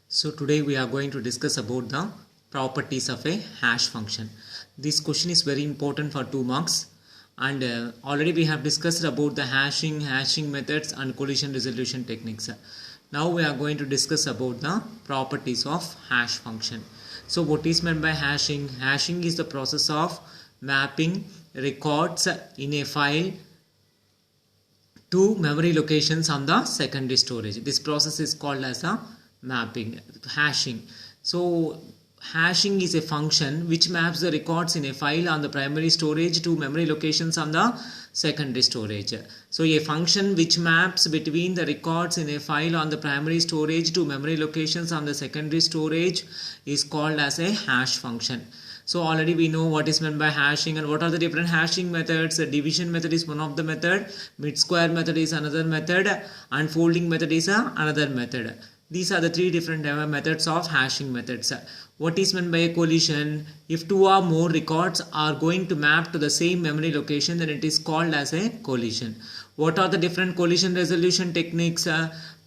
So today we are going to discuss about the properties of a hash function. This question is very important for 2 marks, and already we have discussed about the hashing methods and collision resolution techniques. Now we are going to discuss about the properties of hash function. So what is meant by hashing? Hashing is the process of mapping records in a file to memory locations on the secondary storage. This process is called as a hashing. So hashing is a function which maps the records in a file on the primary storage to memory locations on the secondary storage. So a function which maps between the records in a file on the primary storage to memory locations on the secondary storage is called as a hash function. So already we know what is meant by hashing and what are the different hashing methods. The division method is one of the method, mid square method is another method, and folding method is another method. These are the three different methods of hashing methods. What is meant by a collision? If two or more records are going to map to the same memory location, then it is called as a collision. What are the different collision resolution techniques?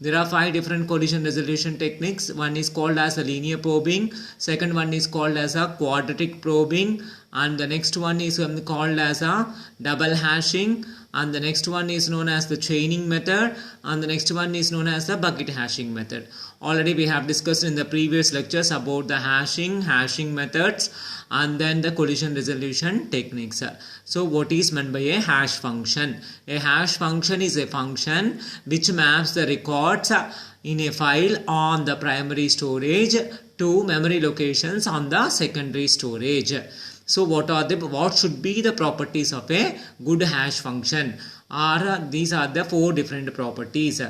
There are 5 different collision resolution techniques. One is called as a linear probing, second one is called as a quadratic probing, and the next one is called as a double hashing, and the next one is known as the chaining method, and the next one is known as the bucket hashing method. Already we have discussed in the previous lectures about the hashing methods, and then the collision resolution techniques. So what is meant by a hash function? A hash function is a function which maps the records in a file on the primary storage to memory locations on the secondary storage. So what should be the properties of a good hash function? These are the 4 different properties.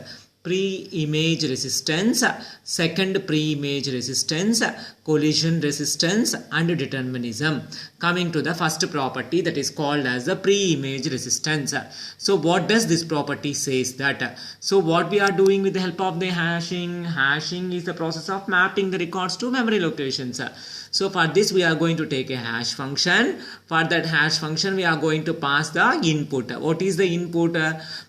Pre-image resistance, second pre-image resistance, collision resistance, and determinism. Coming to the first property, that is called as the pre-image resistance. So what does this property says that? So what we are doing with the help of the hashing is the process of mapping the records to memory locations. So for this we are going to take a hash function. For that hash function we are going to pass the input. What is the input?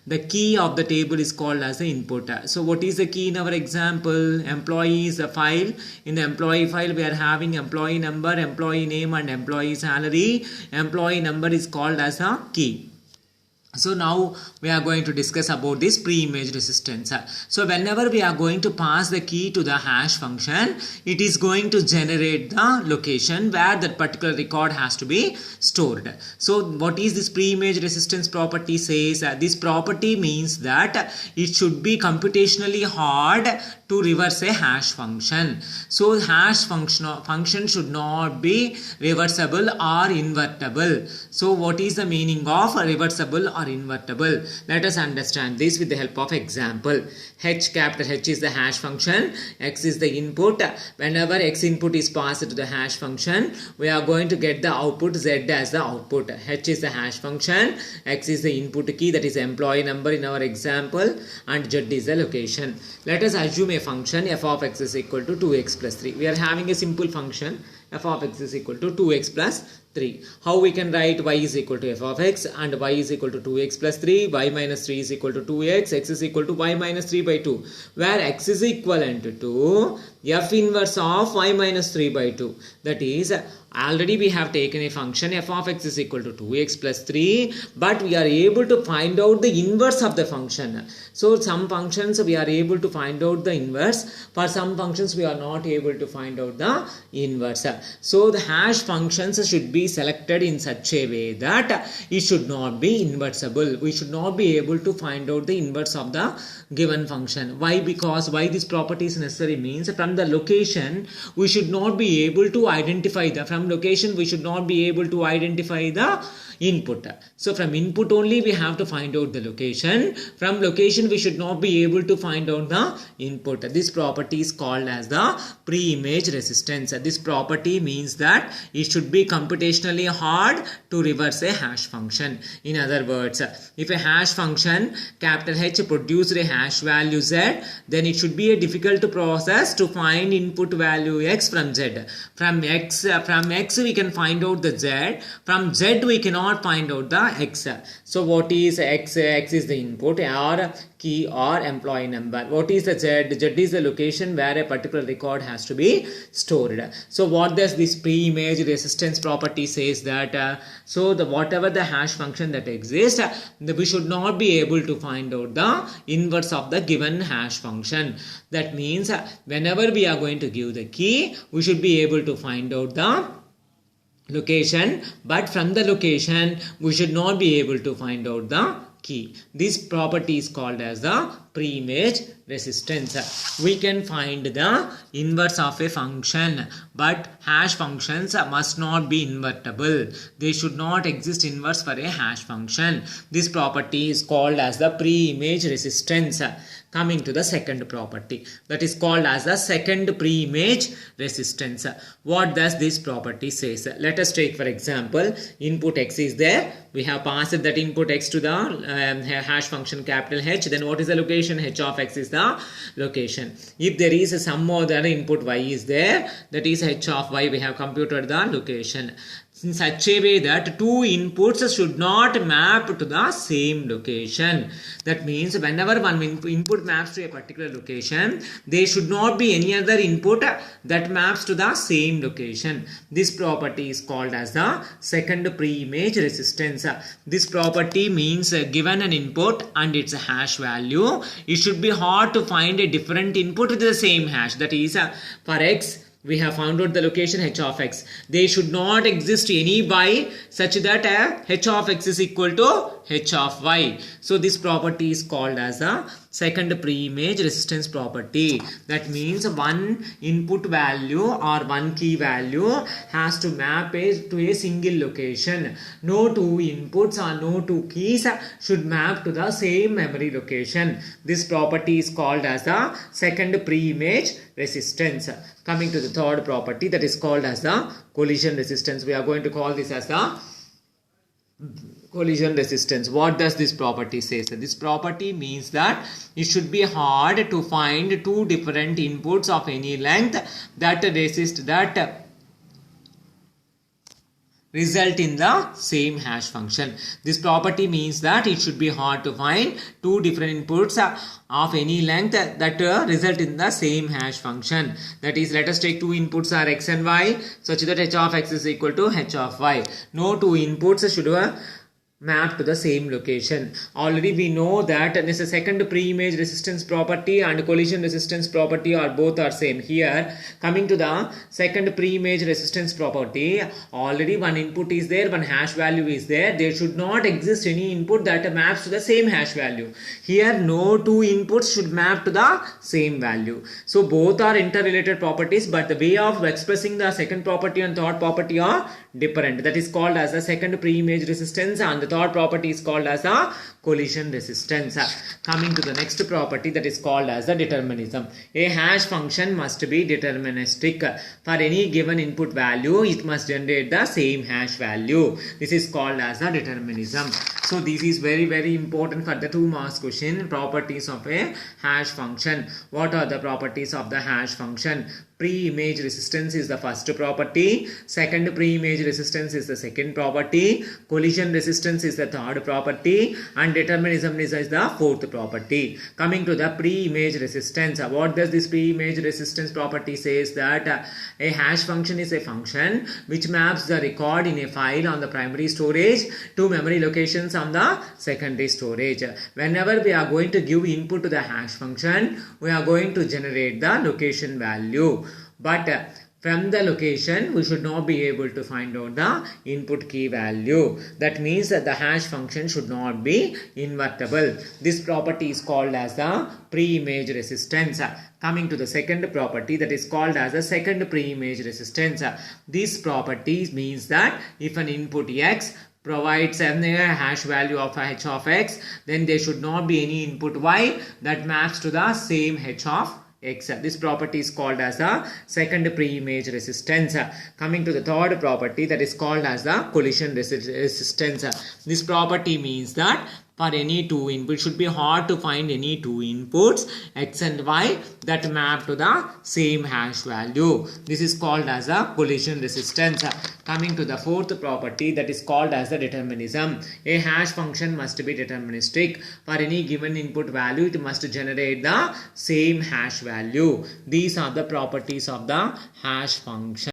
The key of the table is called as the input. So what is the key in our example? Employee is a file. In the employee file we are having employee number, employee name, and employee salary. Employee number is called as a key. So now we are going to discuss about this pre-image resistance. So whenever we are going to pass the key to the hash function, it is going to generate the location where that particular record has to be stored. So what is this pre-image resistance property says? This property means that it should be computationally hard to reverse a hash function. So hash function should not be reversible or invertible. So what is the meaning of reversible or invertible? Let us understand this with the help of example. Capital H is the hash function, X is the input. Whenever X input is passed to the hash function, we are going to get the output Z as the output. H is the hash function, X is the input key, that is employee number in our example, and Z is the location. Let us assume a function f of x is equal to 2x plus 3. We are having a simple function f of x is equal to 2x plus 3. How we can write y is equal to f of x and y is equal to 2x plus 3, y minus 3 is equal to 2x, x is equal to y minus 3 by 2, where x is equivalent to f inverse of y minus 3 by 2. That is, already we have taken a function f of x is equal to 2x plus 3, but we are able to find out the inverse of the function. So some functions we are able to find out the inverse, for some functions we are not able to find out the inverse. So the hash functions should be selected in such a way that it should not be inversible. We should not be able to find out the inverse of the given function. Why? Because why this property is necessary means from the location we should not be able to identify the input. So from input only we have to find out the location. From location we should not be able to find out the input. This property is called as the pre-image resistance. This property means that it should be computationally hard to reverse a hash function. In other words, if a hash function capital H produced a hash value Z, then it should be a difficult process to find input value X from Z. From X we can find out the Z. From Z we cannot not find out the X. So what is X? X is the input, or key, or employee number. What is the Z? Z is the location where a particular record has to be stored. So what does this pre-image resistance property says that so the whatever the hash function that exists, we should not be able to find out the inverse of the given hash function. That means whenever we are going to give the key, we should be able to find out the location, but from the location we should not be able to find out the key. This property is called as the pre-image resistance. We can find the inverse of a function, but hash functions must not be invertible. They should not exist inverse for a hash function. This property is called as the pre-image resistance. Coming to the second property, that is called as the second pre-image resistance. What does this property says? Let us take for example, input X is there. We have passed that input X to the hash function capital H. Then what is the location? H of X is the location. If there is some other input Y is there, that is H of Y, we have computed the location in such a way that two inputs should not map to the same location. That means whenever one input maps to a particular location, there should not be any other input that maps to the same location. This property is called as the second pre-image resistance. This property means given an input and its hash value, it should be hard to find a different input with the same hash. That is for X, we have found out the location H of X. They should not exist any Y such that H of X is equal to H of Y. So this property is called as a second pre-image resistance property. That means one input value or one key value has to map to a single location. No two inputs or no two keys should map to the same memory location. This property is called as the second pre-image resistance. Coming to the third property, that is called as the collision resistance. We are going to call this as the collision resistance. What does this property say? So this property means that it should be hard to find two different inputs of any length that result in the same hash function. This property means that it should be hard to find two different inputs of any length that result in the same hash function. That is, let us take two inputs are X and Y such that H of X is equal to H of Y. No two inputs should map to the same location. Already we know that this is a second pre-image resistance property and collision resistance property are both are same. Here coming to the second pre-image resistance property, already one input is there, one hash value is there. There should not exist any input that maps to the same hash value. Here no two inputs should map to the same value. So both are interrelated properties, but the way of expressing the second property and third property are different. That is called as the second pre-image resistance, and the third property is called as a collision resistance. Coming to the next property, that is called as the determinism. A hash function must be deterministic. For any given input value, it must generate the same hash value. This is called as the determinism. So this is very important for the 2 marks question. Properties of a hash function. What are the properties of the hash function? Pre-image resistance is the first property. Second pre-image resistance is the second property. Collision resistance is the third property. And determinism is the fourth property. Coming to the pre-image resistance. What does this pre-image resistance property says? That a hash function is a function which maps the record in a file on the primary storage to memory locations on the secondary storage. Whenever we are going to give input to the hash function, we are going to generate the location value. But from the location, we should not be able to find out the input key value. That means that the hash function should not be invertible. This property is called as the pre-image resistance. Coming to the second property, that is called as the second pre-image resistance. This property means that if an input X provides a hash value of H of X, then there should not be any input Y that maps to the same H of X. This property is called as the second pre-image resistance. Coming to the third property, that is called as the collision resistance. This property means that for any two inputs. It should be hard to find any two inputs x and y that map to the same hash value. This is called as a collision resistance. Coming to the fourth property, that is called as the determinism. A hash function must be deterministic. For any given input value, it must generate the same hash value. These are the properties of the hash function.